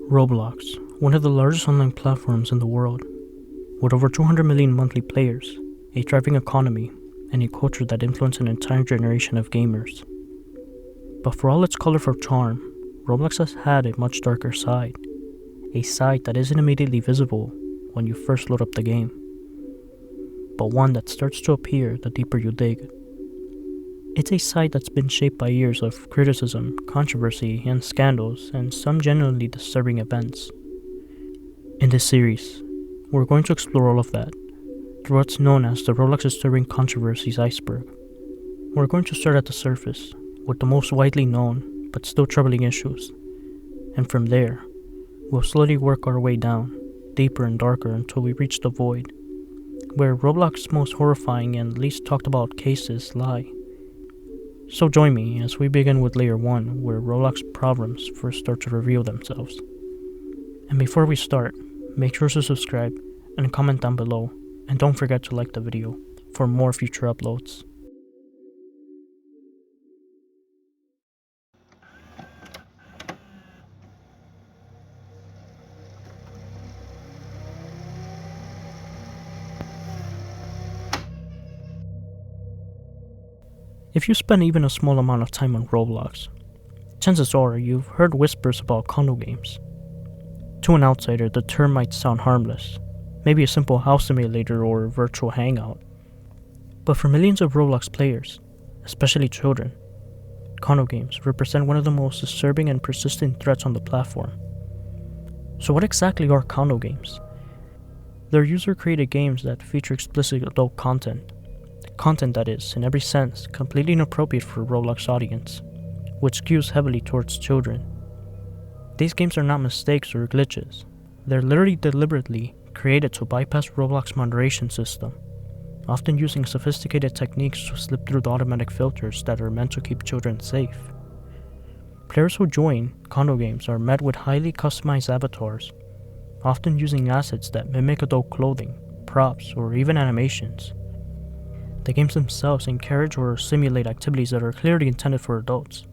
Roblox, one of the largest online platforms in the world, with over 200 million monthly players, a thriving economy, and a culture that influenced an entire generation of gamers. But for all its colorful charm, Roblox has had a much darker side, a side that isn't immediately visible when you first load up the game, but one that starts to appear the deeper you dig. It's a site that's been shaped by years of criticism, controversy, and scandals, and some genuinely disturbing events. In this series, we're going to explore all of that through what's known as the Roblox Disturbing Controversies Iceberg. We're going to start at the surface, with the most widely known, but still troubling issues, and from there, we'll slowly work our way down, deeper and darker until we reach the void, where Roblox's most horrifying and least talked about cases lie. So join me as we begin with Layer 1, where Roblox problems first start to reveal themselves. And before we start, make sure to subscribe and comment down below, and don't forget to like the video for more future uploads. If you spend even a small amount of time on Roblox, chances are you've heard whispers about condo games. To an outsider, the term might sound harmless, maybe a simple house simulator or virtual hangout. But for millions of Roblox players, especially children, condo games represent one of the most disturbing and persistent threats on the platform. So what exactly are condo games? They're user-created games that feature explicit adult content that is, in every sense, completely inappropriate for a Roblox audience, which skews heavily towards children. These games are not mistakes or glitches. They're literally deliberately created to bypass Roblox moderation system, often using sophisticated techniques to slip through the automatic filters that are meant to keep children safe. Players who join condo games are met with highly customized avatars, often using assets that mimic adult clothing, props, or even animations. The games themselves encourage or simulate activities that are clearly intended for adults,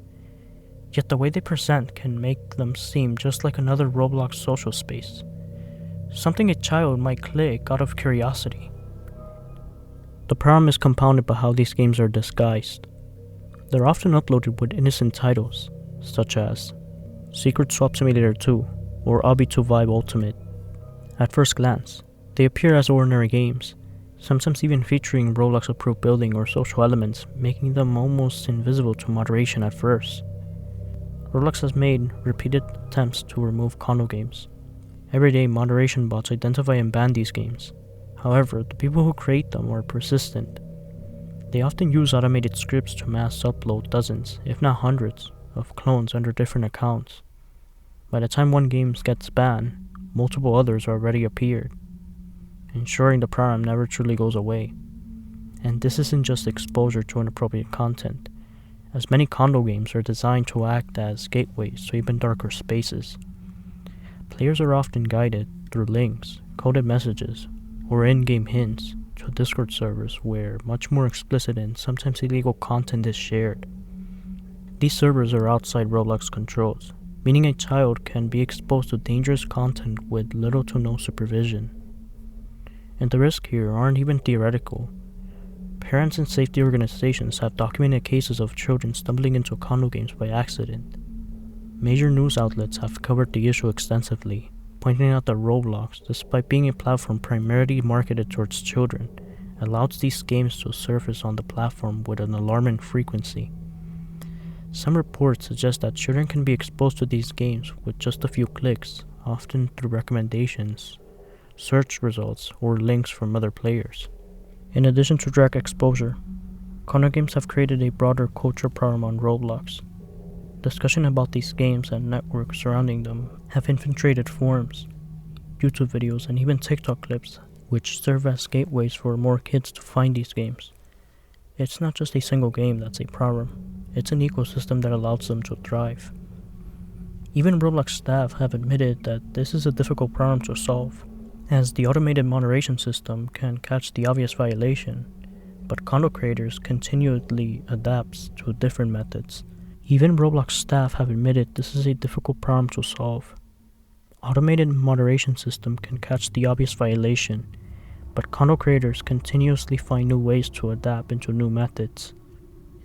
yet the way they present can make them seem just like another Roblox social space, something a child might click out of curiosity. The problem is compounded by how these games are disguised. They're often uploaded with innocent titles, such as Secret Swap Simulator 2 or Obby 2 Vibe Ultimate. At first glance, they appear as ordinary games, sometimes even featuring Roblox-approved building or social elements, making them almost invisible to moderation at first. Roblox has made repeated attempts to remove condo games. Every day, moderation bots identify and ban these games. However, the people who create them are persistent. They often use automated scripts to mass upload dozens, if not hundreds, of clones under different accounts. By the time one game gets banned, multiple others already appeared, ensuring the problem never truly goes away. And this isn't just exposure to inappropriate content, as many condo games are designed to act as gateways to even darker spaces. Players are often guided through links, coded messages, or in-game hints to Discord servers where much more explicit and sometimes illegal content is shared. These servers are outside Roblox controls, meaning a child can be exposed to dangerous content with little to no supervision. And the risks here aren't even theoretical. Parents and safety organizations have documented cases of children stumbling into condo games by accident. Major news outlets have covered the issue extensively, pointing out that Roblox, despite being a platform primarily marketed towards children, allows these games to surface on the platform with an alarming frequency. Some reports suggest that children can be exposed to these games with just a few clicks, often through recommendations, search results, or links from other players. In addition to direct exposure, condo games have created a broader cultural problem on Roblox. Discussion about these games and networks surrounding them have infiltrated forums, YouTube videos, and even TikTok clips, which serve as gateways for more kids to find these games. It's not just a single game that's a problem, it's an ecosystem that allows them to thrive. Even Roblox staff have admitted that this is a difficult problem to solve, as the automated moderation system can catch the obvious violation, but condo creators continually adapt to different methods. Even Roblox staff have admitted this is a difficult problem to solve. Automated moderation system can catch the obvious violation, but condo creators continuously find new ways to adapt into new methods.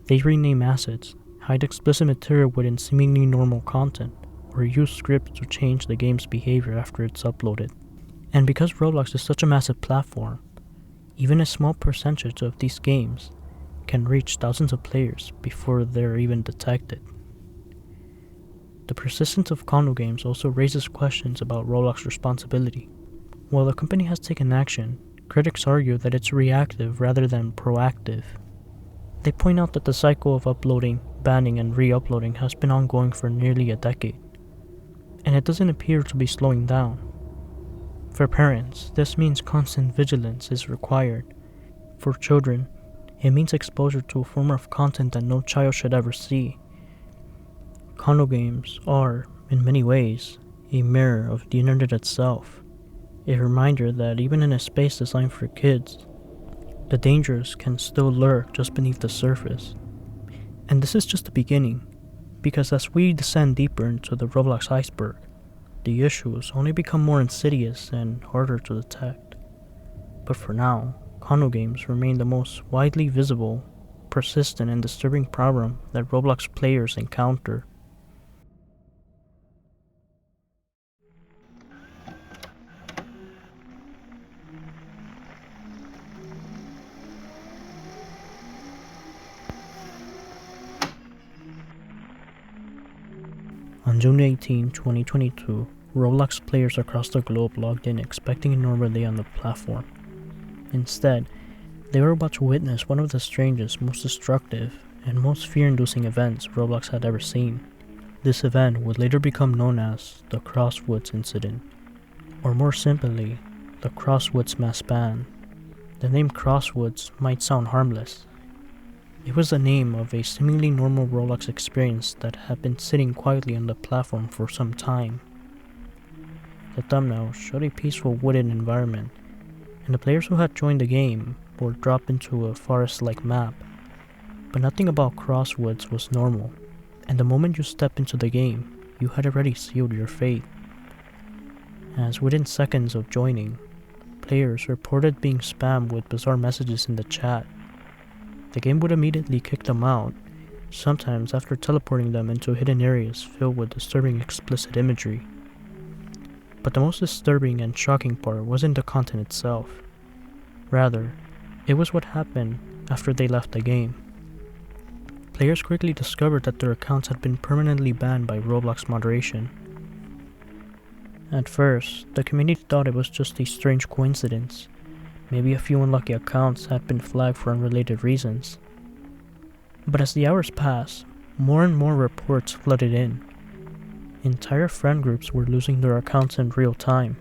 They rename assets, hide explicit material within seemingly normal content, or use scripts to change the game's behavior after it's uploaded. And because Roblox is such a massive platform, even a small percentage of these games can reach thousands of players before they're even detected. The persistence of condo games also raises questions about Roblox's responsibility. While the company has taken action, critics argue that it's reactive rather than proactive. They point out that the cycle of uploading, banning, and re-uploading has been ongoing for nearly a decade, and it doesn't appear to be slowing down. For parents, this means constant vigilance is required. For children, it means exposure to a form of content that no child should ever see. Condo games are, in many ways, a mirror of the internet itself, a reminder that even in a space designed for kids, the dangers can still lurk just beneath the surface. And this is just the beginning, because as we descend deeper into the Roblox iceberg, the issues only become more insidious and harder to detect. But for now, condo games remain the most widely visible, persistent, and disturbing problem that Roblox players encounter. On June 18, 2022, Roblox players across the globe logged in expecting a normal day on the platform. Instead, they were about to witness one of the strangest, most destructive, and most fear-inducing events Roblox had ever seen. This event would later become known as the Crosswoods Incident, or more simply, the Crosswoods Mass Ban. The name Crosswoods might sound harmless. It was the name of a seemingly normal Roblox experience that had been sitting quietly on the platform for some time. The thumbnail showed a peaceful wooded environment, and the players who had joined the game were dropped into a forest-like map. But nothing about Crosswoods was normal, and the moment you stepped into the game, you had already sealed your fate. As within seconds of joining, players reported being spammed with bizarre messages in the chat. The game would immediately kick them out, sometimes after teleporting them into hidden areas filled with disturbing explicit imagery. But the most disturbing and shocking part wasn't the content itself. Rather, it was what happened after they left the game. Players quickly discovered that their accounts had been permanently banned by Roblox moderation. At first, the community thought it was just a strange coincidence. Maybe a few unlucky accounts had been flagged for unrelated reasons. But as the hours passed, more and more reports flooded in. Entire friend groups were losing their accounts in real time.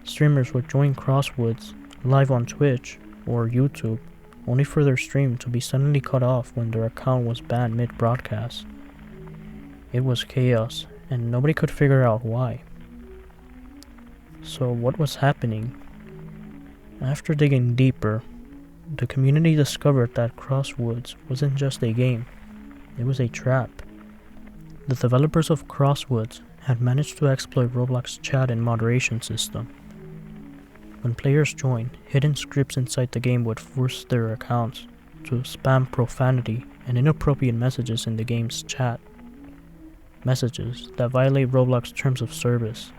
Streamers would join Crosswoods live on Twitch or YouTube, only for their stream to be suddenly cut off when their account was banned mid-broadcast. It was chaos, and nobody could figure out why. So what was happening? After digging deeper, the community discovered that Crosswoods wasn't just a game, it was a trap. The developers of Crosswoods had managed to exploit Roblox's chat and moderation system. When players joined, hidden scripts inside the game would force their accounts to spam profanity and inappropriate messages in the game's chat. Messages that violate Roblox terms of service.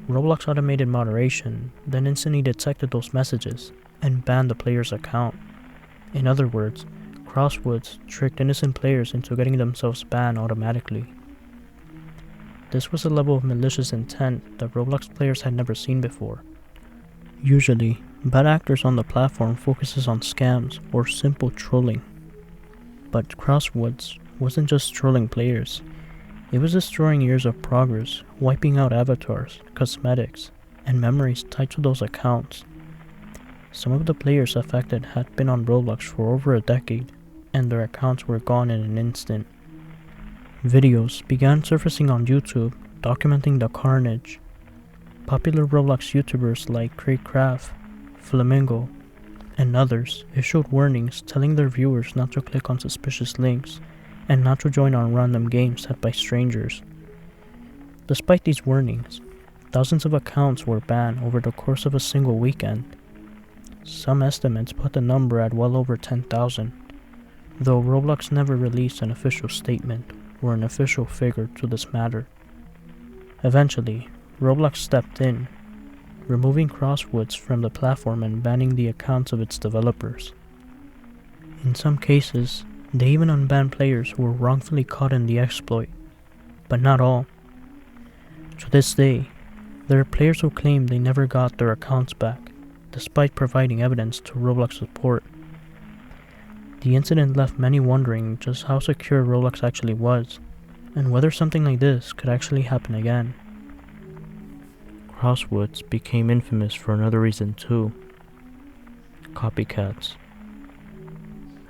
Roblox automated moderation then instantly detected those messages and banned the player's account. In other words, Crosswoods tricked innocent players into getting themselves banned automatically. This was a level of malicious intent that Roblox players had never seen before. Usually, bad actors on the platform focuses on scams or simple trolling. But Crosswoods wasn't just trolling players, It was destroying years of progress, wiping out avatars, cosmetics, and memories tied to those accounts. Some of the players affected had been on Roblox for over a decade, and their accounts were gone in an instant. Videos began surfacing on YouTube, documenting the carnage. Popular Roblox YouTubers like Craft, Flamingo, and others issued warnings telling their viewers not to click on suspicious links and not to join on random games set by strangers. Despite these warnings, thousands of accounts were banned over the course of a single weekend. Some estimates put the number at well over 10,000, though Roblox never released an official statement or an official figure to this matter. Eventually, Roblox stepped in, removing Crosswoods from the platform and banning the accounts of its developers. In some cases, they even unbanned players who were wrongfully caught in the exploit, but not all. To this day, there are players who claim they never got their accounts back, despite providing evidence to Roblox support. The incident left many wondering just how secure Roblox actually was, and whether something like this could actually happen again. Crosswoods became infamous for another reason too: copycats.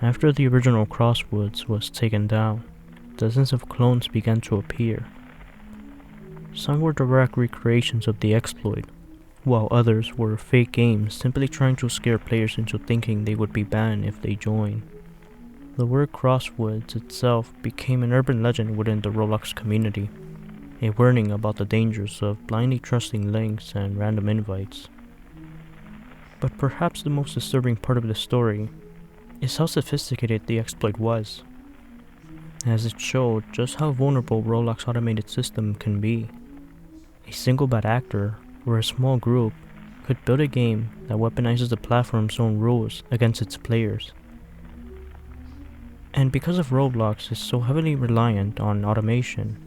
After the original Crosswoods was taken down, dozens of clones began to appear. Some were direct recreations of the exploit, while others were fake games simply trying to scare players into thinking they would be banned if they joined. The word Crosswoods itself became an urban legend within the Roblox community, a warning about the dangers of blindly trusting links and random invites. But perhaps the most disturbing part of the story is how sophisticated the exploit was, as it showed just how vulnerable Roblox's automated system can be. A single bad actor or a small group could build a game that weaponizes the platform's own rules against its players. And because of Roblox is so heavily reliant on automation,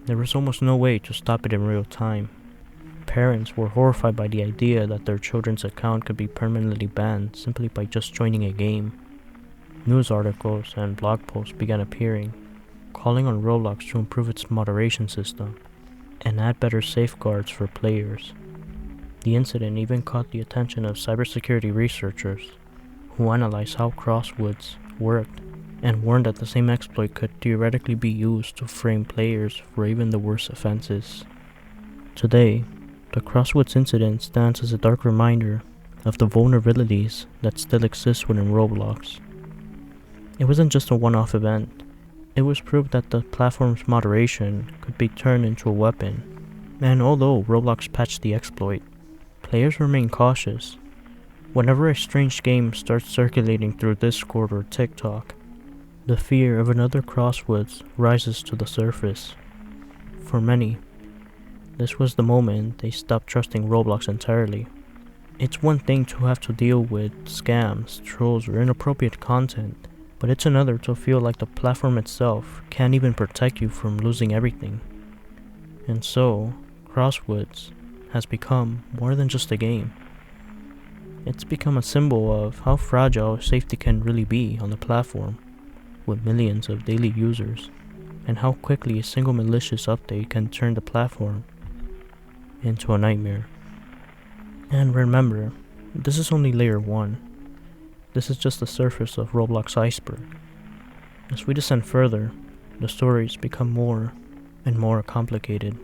there was almost no way to stop it in real time. Parents were horrified by the idea that their children's account could be permanently banned simply by just joining a game. News articles and blog posts began appearing, calling on Roblox to improve its moderation system and add better safeguards for players. The incident even caught the attention of cybersecurity researchers, who analyzed how Crosswoods worked and warned that the same exploit could theoretically be used to frame players for even the worst offenses. Today, the Crosswoods incident stands as a dark reminder of the vulnerabilities that still exist within Roblox. It wasn't just a one-off event. It was proof that the platform's moderation could be turned into a weapon. And although Roblox patched the exploit, players remain cautious. Whenever a strange game starts circulating through Discord or TikTok, the fear of another Crosswoods rises to the surface. For many, this was the moment they stopped trusting Roblox entirely. It's one thing to have to deal with scams, trolls, or inappropriate content, but it's another to feel like the platform itself can't even protect you from losing everything. And so, Crosswoods has become more than just a game. It's become a symbol of how fragile safety can really be on the platform, with millions of daily users, and how quickly a single malicious update can turn the platform into a nightmare. And remember, this is only layer 1. This is just the surface of Roblox Iceberg. As we descend further, the stories become more and more complicated,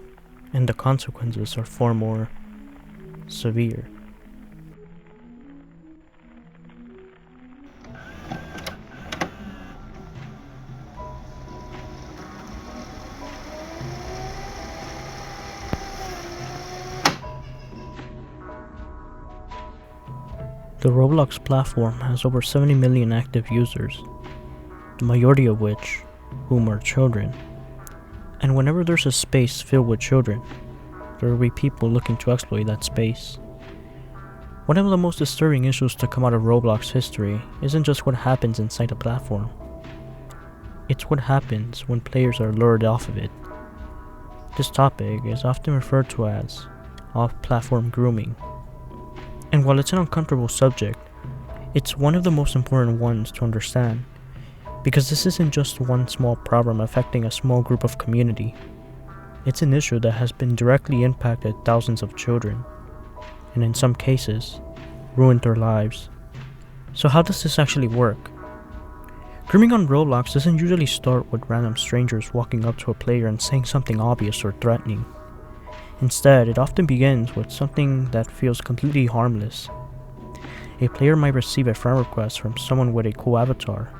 and the consequences are far more severe. The Roblox platform has over 70 million active users, the majority of whom are children. And whenever there's a space filled with children, there will be people looking to exploit that space. One of the most disturbing issues to come out of Roblox history isn't just what happens inside the platform. It's what happens when players are lured off of it. This topic is often referred to as off-platform grooming. And while it's an uncomfortable subject, it's one of the most important ones to understand. Because this isn't just one small problem affecting a small group of community. It's an issue that has been directly impacted thousands of children, and in some cases, ruined their lives. So how does this actually work? Grooming on Roblox doesn't usually start with random strangers walking up to a player and saying something obvious or threatening. Instead, it often begins with something that feels completely harmless. A player might receive a friend request from someone with a cool avatar.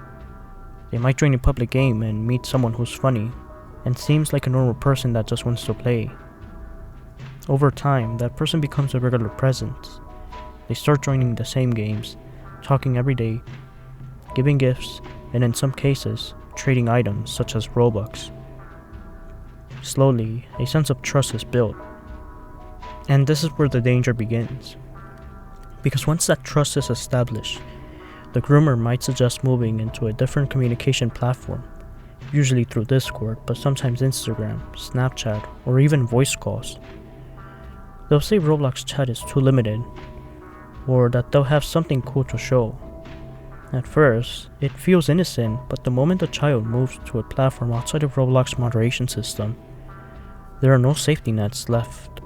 They might join a public game and meet someone who's funny and seems like a normal person that just wants to play. Over time, that person becomes a regular presence. They start joining the same games, talking every day, giving gifts, and in some cases, trading items such as Robux. Slowly, a sense of trust is built. And this is where the danger begins. Because once that trust is established, the groomer might suggest moving into a different communication platform, usually through Discord, but sometimes Instagram, Snapchat, or even voice calls. They'll say Roblox chat is too limited, or that they'll have something cool to show. At first, it feels innocent, but the moment a child moves to a platform outside of Roblox moderation system, there are no safety nets left.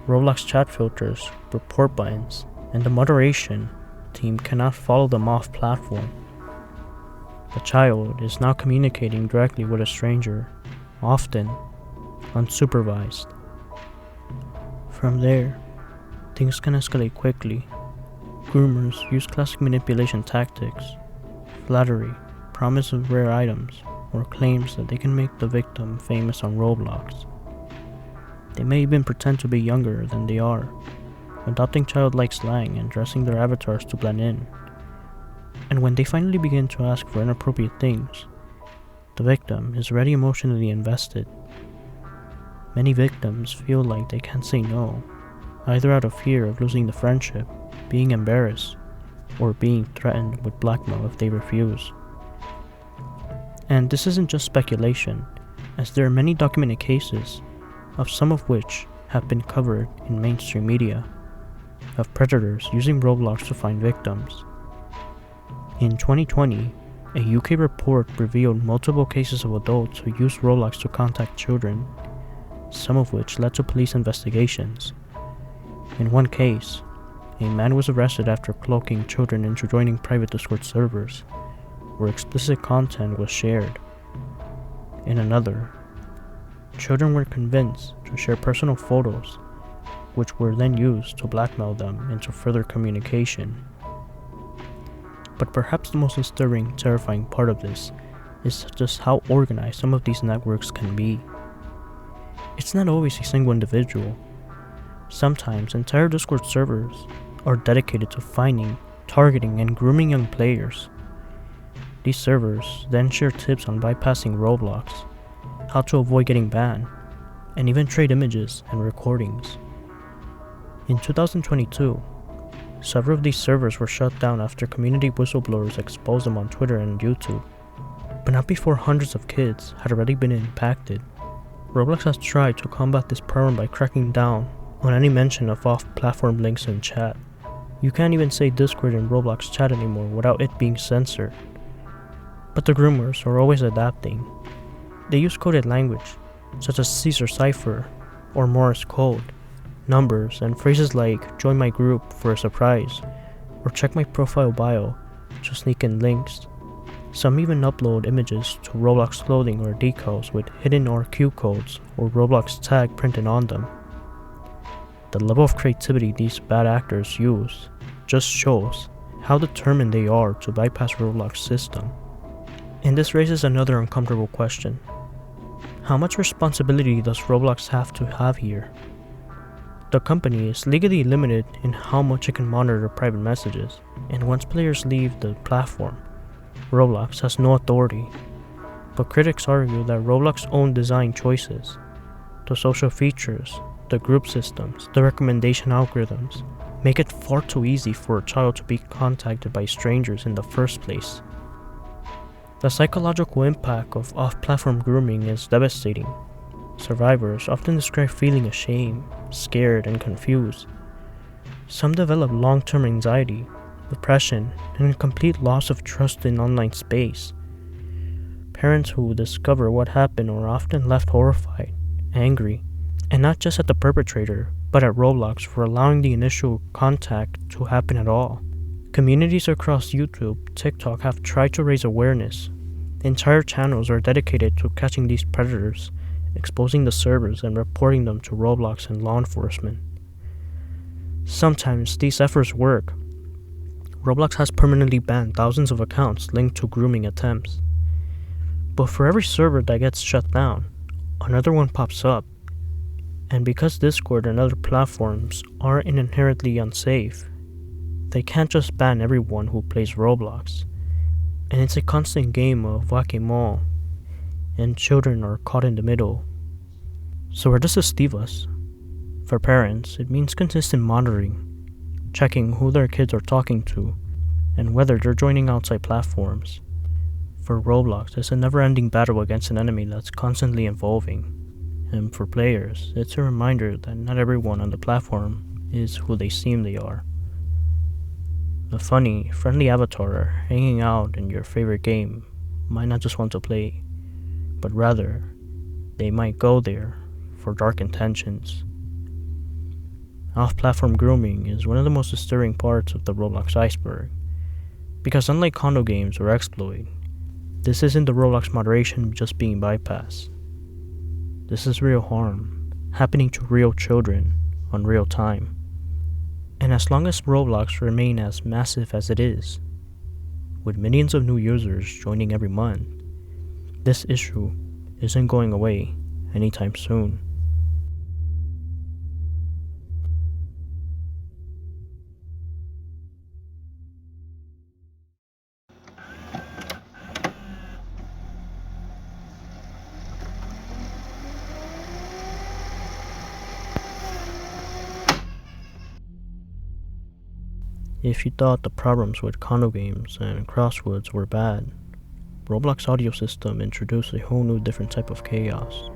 Roblox chat filters, report buttons, and the moderation team cannot follow them off platform. The child is now communicating directly with a stranger, often unsupervised. From there, things can escalate quickly. Groomers use classic manipulation tactics, flattery, promise of rare items, or claims that they can make the victim famous on Roblox. They may even pretend to be younger than they are, adopting childlike slang and dressing their avatars to blend in. And when they finally begin to ask for inappropriate things, the victim is already emotionally invested. Many victims feel like they can't say no, either out of fear of losing the friendship, being embarrassed, or being threatened with blackmail if they refuse. And this isn't just speculation, as there are many documented cases, of some of which have been covered in mainstream media, of predators using Roblox to find victims. In 2020, a UK report revealed multiple cases of adults who used Roblox to contact children, some of which led to police investigations. In one case, a man was arrested after cloaking children into joining private Discord servers, where explicit content was shared. In another, children were convinced to share personal photos, which were then used to blackmail them into further communication. But perhaps the most disturbing, terrifying part of this is just how organized some of these networks can be. It's not always a single individual. Sometimes entire Discord servers are dedicated to finding, targeting, and grooming young players. These servers then share tips on bypassing Roblox, how to avoid getting banned, and even trade images and recordings. In 2022, several of these servers were shut down after community whistleblowers exposed them on Twitter and YouTube, but not before hundreds of kids had already been impacted. Roblox has tried to combat this problem by cracking down on any mention of off-platform links in chat. You can't even say Discord in Roblox chat anymore without it being censored. But the groomers are always adapting. They use coded language, such as Caesar cipher or Morse code, numbers, and phrases like "join my group for a surprise" or "check my profile bio" to sneak in links. Some even upload images to Roblox clothing or decals with hidden RQ codes or Roblox tag printed on them. The level of creativity these bad actors use just shows how determined they are to bypass Roblox's system. And this raises another uncomfortable question. How much responsibility does Roblox have to have here? The company is legally limited in how much it can monitor private messages, and once players leave the platform, Roblox has no authority. But critics argue that Roblox's own design choices, the social features, the group systems, the recommendation algorithms, make it far too easy for a child to be contacted by strangers in the first place. The psychological impact of off-platform grooming is devastating. Survivors often describe feeling ashamed, scared, and confused. Some develop long-term anxiety, depression, and a complete loss of trust in online space. Parents who discover what happened are often left horrified, angry, and not just at the perpetrator, but at Roblox for allowing the initial contact to happen at all. Communities across YouTube, TikTok have tried to raise awareness. Entire channels are dedicated to catching these predators, exposing the servers, and reporting them to Roblox and law enforcement. Sometimes these efforts work. Roblox has permanently banned thousands of accounts linked to grooming attempts. But for every server that gets shut down, another one pops up. And because Discord and other platforms aren't inherently unsafe, they can't just ban everyone who plays Roblox. And it's a constant game of whack-a-mole, and children are caught in the middle. So where does this leave us? For parents, it means consistent monitoring, checking who their kids are talking to, and whether they're joining outside platforms. For Roblox, it's a never-ending battle against an enemy that's constantly evolving. And for players, it's a reminder that not everyone on the platform is who they seem they are. A funny, friendly avatar hanging out in your favorite game might not just want to play, but rather, they might go there for dark intentions. Off-platform grooming is one of the most disturbing parts of the Roblox iceberg, because unlike condo games or exploit, this isn't the Roblox moderation just being bypassed. This is real harm, happening to real children on real time. And as long as Roblox remain as massive as it is, with millions of new users joining every month, this issue isn't going away anytime soon. If you thought the problems with condo games and crosswords were bad, Roblox audio system introduced a whole new different type of chaos.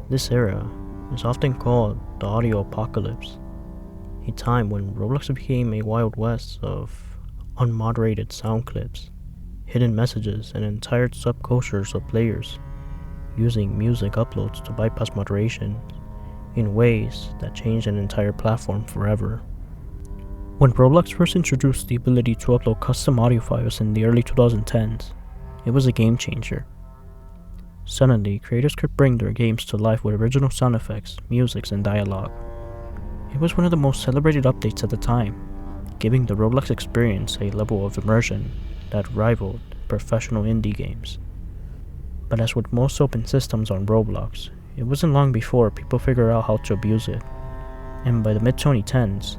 This era is often called the audio apocalypse, a time when Roblox became a wild west of unmoderated sound clips, hidden messages, and entire subcultures of players using music uploads to bypass moderation in ways that changed an entire platform forever. When Roblox first introduced the ability to upload custom audio files in the early 2010s, it was a game changer. Suddenly, creators could bring their games to life with original sound effects, music, and dialogue. It was one of the most celebrated updates at the time, giving the Roblox experience a level of immersion that rivaled professional indie games. But as with most open systems on Roblox, it wasn't long before people figured out how to abuse it. And by the mid-2010s,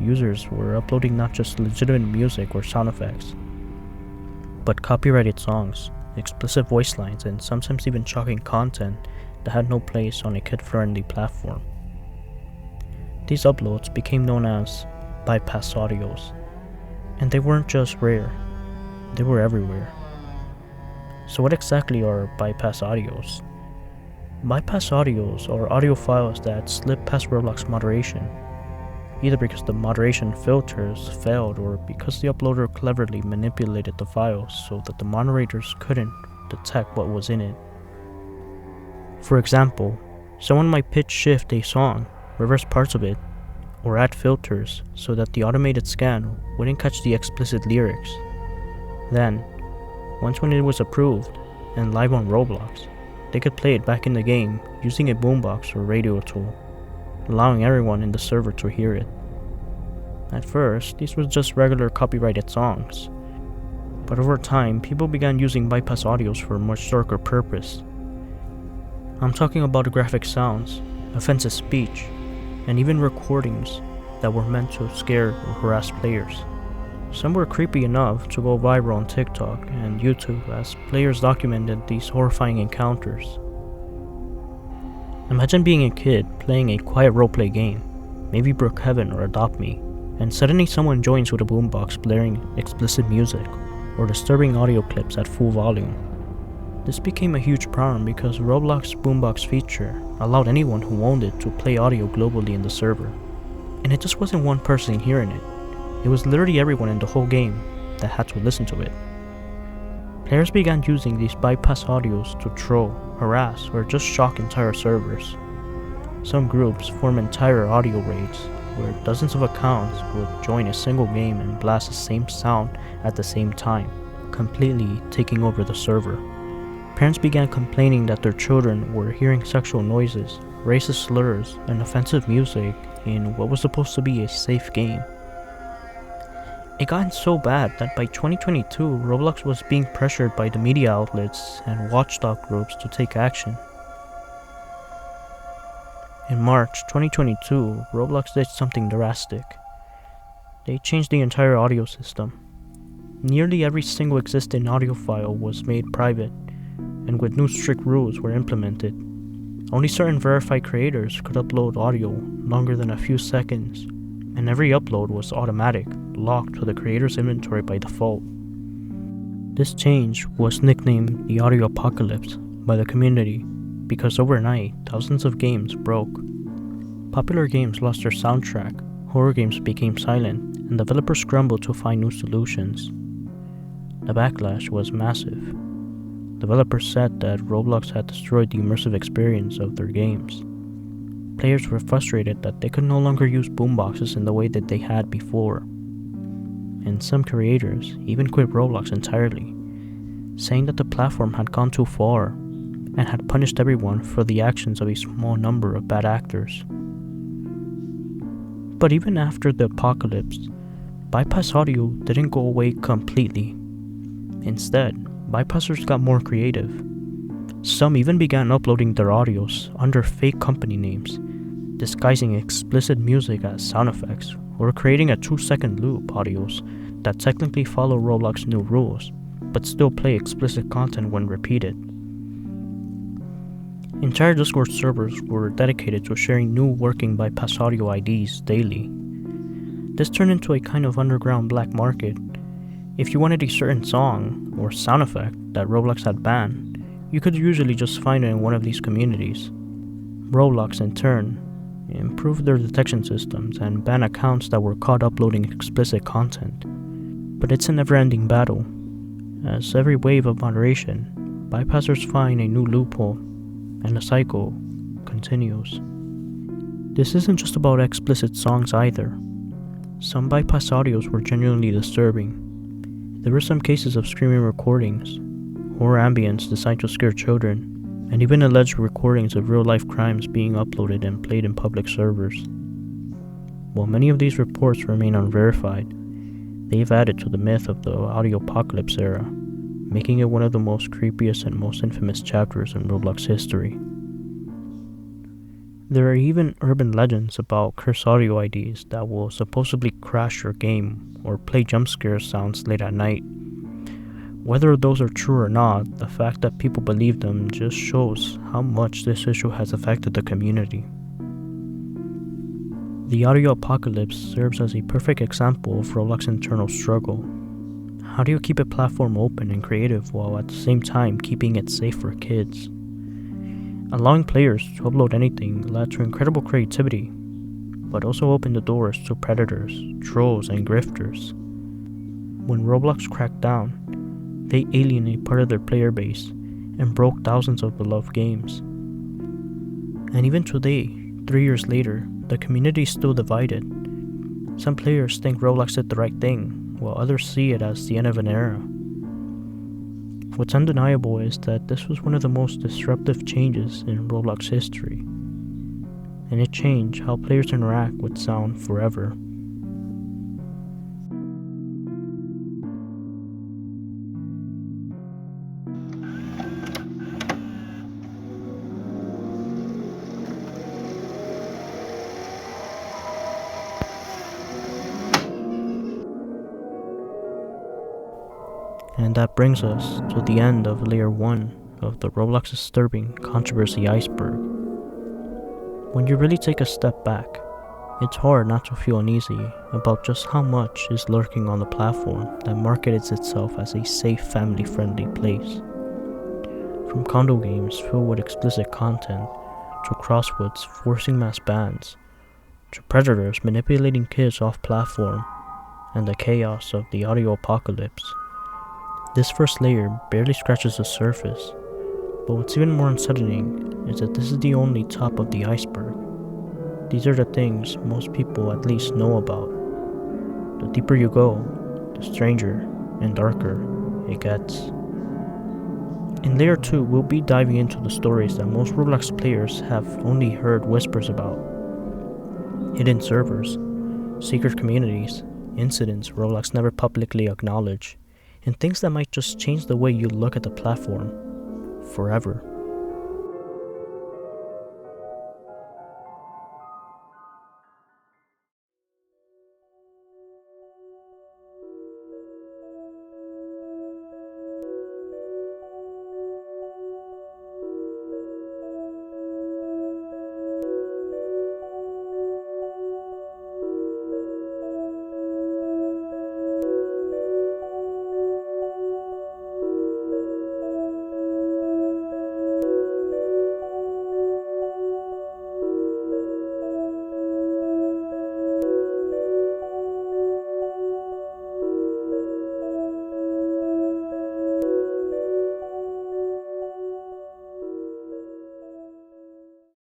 users were uploading not just legitimate music or sound effects, but copyrighted songs, explicit voice lines, and sometimes even shocking content that had no place on a kid-friendly platform. These uploads became known as bypass audios, and they weren't just rare, they were everywhere. So what exactly are bypass audios? Bypass audios are audio files that slip past Roblox moderation, either because the moderation filters failed or because the uploader cleverly manipulated the files so that the moderators couldn't detect what was in it. For example, someone might pitch shift a song, reverse parts of it, or add filters so that the automated scan wouldn't catch the explicit lyrics. Then, once when it was approved and live on Roblox, they could play it back in the game using a boombox or radio tool, allowing everyone in the server to hear it. At first, these were just regular copyrighted songs, but over time, people began using bypass audios for a much darker purpose. I'm talking about graphic sounds, offensive speech, and even recordings that were meant to scare or harass players. Some were creepy enough to go viral on TikTok and YouTube as players documented these horrifying encounters. Imagine being a kid playing a quiet roleplay game, maybe Brookhaven or Adopt Me, and suddenly someone joins with a boombox blaring explicit music or disturbing audio clips at full volume. This became a huge problem because Roblox's boombox feature allowed anyone who owned it to play audio globally in the server. And it just wasn't one person hearing it. It was literally everyone in the whole game that had to listen to it. Players began using these bypass audios to troll, harass, or just shock entire servers. Some groups form entire audio raids, where dozens of accounts would join a single game and blast the same sound at the same time, completely taking over the server. Parents began complaining that their children were hearing sexual noises, racist slurs, and offensive music in what was supposed to be a safe game. It got so bad that by 2022, Roblox was being pressured by the media outlets and watchdog groups to take action. In March 2022, Roblox did something drastic. They changed the entire audio system. Nearly every single existing audio file was made private, and with new strict rules were implemented. Only certain verified creators could upload audio longer than a few seconds, and every upload was automatic, locked to the creator's inventory by default. This change was nicknamed the Audio Apocalypse by the community because overnight, thousands of games broke. Popular games lost their soundtrack, horror games became silent, and developers scrambled to find new solutions. The backlash was massive. Developers said that Roblox had destroyed the immersive experience of their games. Players were frustrated that they could no longer use boomboxes in the way that they had before. And some creators even quit Roblox entirely, saying that the platform had gone too far and had punished everyone for the actions of a small number of bad actors. But even after the apocalypse, bypass audio didn't go away completely. Instead, bypassers got more creative. Some even began uploading their audios under fake company names, disguising explicit music as sound effects, or creating a 2-second loop audios that technically follow Roblox's new rules, but still play explicit content when repeated. Entire Discord servers were dedicated to sharing new working bypass audio IDs daily. This turned into a kind of underground black market. If you wanted a certain song or sound effect that Roblox had banned, you could usually just find it in one of these communities. Roblox, in turn, improved their detection systems and banned accounts that were caught uploading explicit content. But it's a never-ending battle. As every wave of moderation, bypassers find a new loophole, and the cycle continues. This isn't just about explicit songs either. Some bypass audios were genuinely disturbing. There were some cases of screaming recordings, horror ambience designed to scare children, and even alleged recordings of real-life crimes being uploaded and played in public servers. While many of these reports remain unverified, they've added to the myth of the audio apocalypse era, making it one of the most creepiest and most infamous chapters in Roblox history. There are even urban legends about cursed audio IDs that will supposedly crash your game or play jump scare sounds late at night. Whether those are true or not, the fact that people believe them just shows how much this issue has affected the community. The audio apocalypse serves as a perfect example of Roblox's internal struggle. How do you keep a platform open and creative while at the same time keeping it safe for kids? Allowing players to upload anything led to incredible creativity, but also opened the doors to predators, trolls, and grifters. When Roblox cracked down, they alienated part of their player base and broke thousands of beloved games. And even today, 3 years later, the community is still divided. Some players think Roblox did the right thing, while others see it as the end of an era. What's undeniable is that this was one of the most disruptive changes in Roblox history, and it changed how players interact with sound forever. And that brings us to the end of Layer 1 of the Roblox disturbing controversy iceberg. When you really take a step back, it's hard not to feel uneasy about just how much is lurking on the platform that markets itself as a safe, family-friendly place. From condo games filled with explicit content, to crosswords forcing mass bans, to predators manipulating kids off-platform, and the chaos of the audio apocalypse. This first layer barely scratches the surface, but what's even more unsettling is that this is the only top of the iceberg. These are the things most people at least know about. The deeper you go, the stranger and darker it gets. In Layer 2, we'll be diving into the stories that most Roblox players have only heard whispers about. Hidden servers, secret communities, incidents Roblox never publicly acknowledged, and things that might just change the way you look at the platform forever.